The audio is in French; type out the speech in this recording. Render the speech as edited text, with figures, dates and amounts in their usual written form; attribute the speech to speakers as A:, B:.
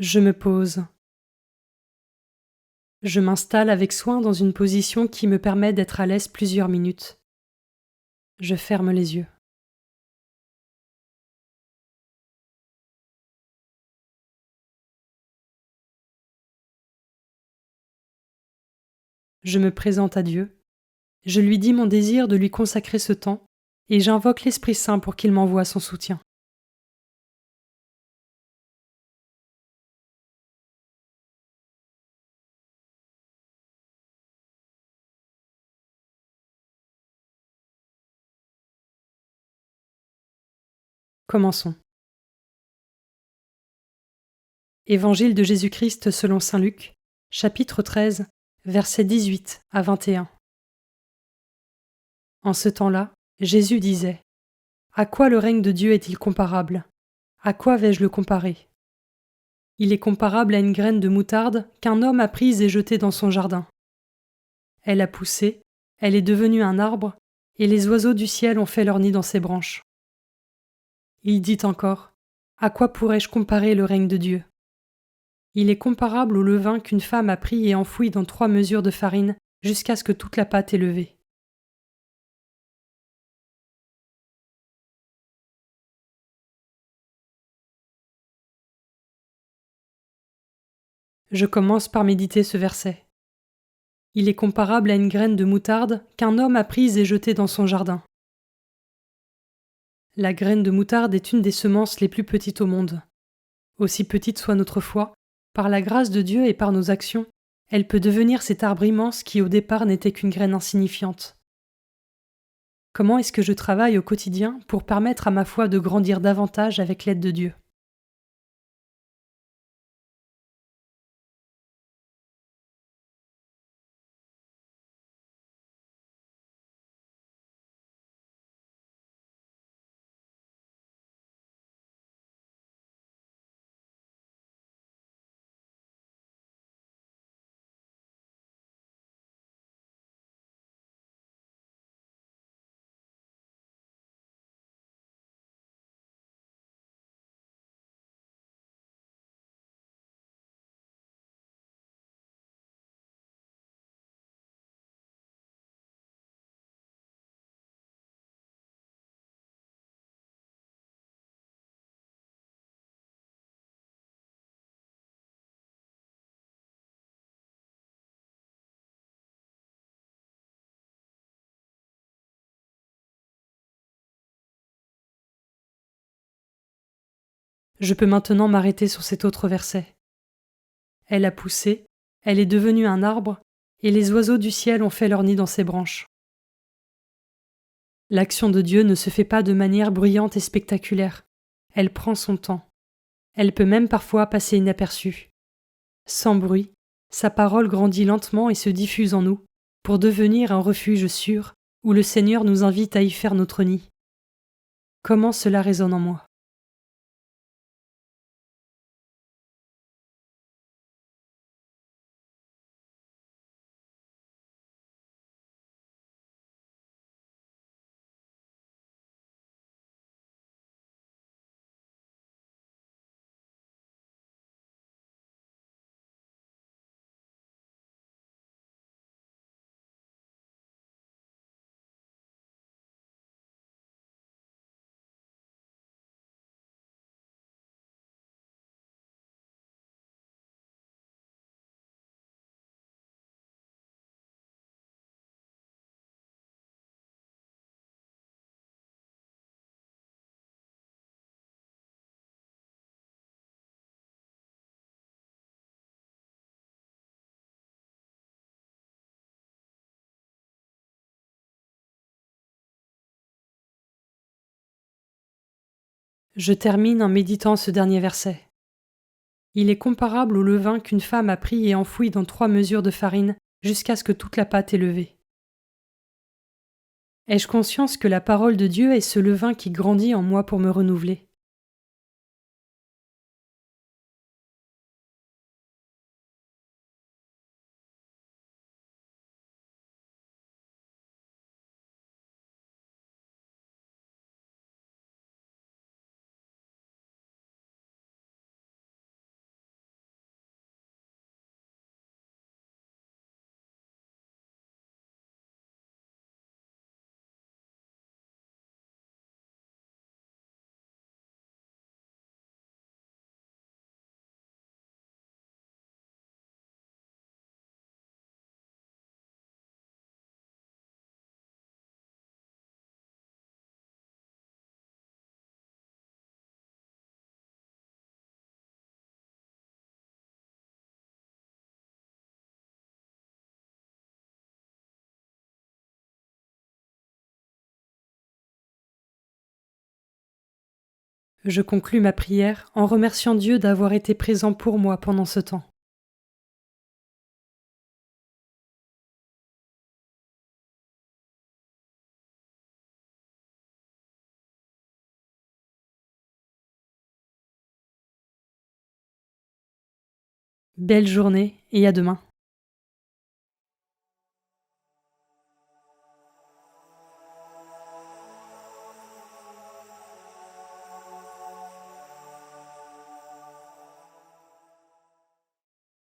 A: Je me pose. Je m'installe avec soin dans une position qui me permet d'être à l'aise plusieurs minutes. Je ferme les yeux. Je me présente à Dieu. Je lui dis mon désir de lui consacrer ce temps et j'invoque l'Esprit Saint pour qu'il m'envoie son soutien. Commençons. Évangile de Jésus-Christ selon saint Luc, chapitre 13, versets 18 à 21. En ce temps-là, Jésus disait : À quoi le règne de Dieu est-il comparable ? À quoi vais-je le comparer ? Il est comparable à une graine de moutarde qu'un homme a prise et jetée dans son jardin. Elle a poussé, elle est devenue un arbre, et les oiseaux du ciel ont fait leur nid dans ses branches. Il dit encore : À quoi pourrais-je comparer le règne de Dieu ? Il est comparable au levain qu'une femme a pris et enfoui dans 3 mesures de farine jusqu'à ce que toute la pâte ait levé. Je commence par méditer ce verset. Il est comparable à une graine de moutarde qu'un homme a prise et jetée dans son jardin. La graine de moutarde est une des semences les plus petites au monde. Aussi petite soit notre foi, par la grâce de Dieu et par nos actions, elle peut devenir cet arbre immense qui au départ n'était qu'une graine insignifiante. Comment est-ce que je travaille au quotidien pour permettre à ma foi de grandir davantage avec l'aide de Dieu ? Je peux maintenant m'arrêter sur cet autre verset. Elle a poussé, elle est devenue un arbre, et les oiseaux du ciel ont fait leur nid dans ses branches. L'action de Dieu ne se fait pas de manière bruyante et spectaculaire. Elle prend son temps. Elle peut même parfois passer inaperçue. Sans bruit, sa parole grandit lentement et se diffuse en nous, pour devenir un refuge sûr où le Seigneur nous invite à y faire notre nid. Comment cela résonne en moi ? Je termine en méditant ce dernier verset. Il est comparable au levain qu'une femme a pris et enfoui dans 3 mesures de farine jusqu'à ce que toute la pâte ait levé. Ai-je conscience que la parole de Dieu est ce levain qui grandit en moi pour me renouveler ? Je conclus ma prière en remerciant Dieu d'avoir été présent pour moi pendant ce temps. Belle journée et à demain.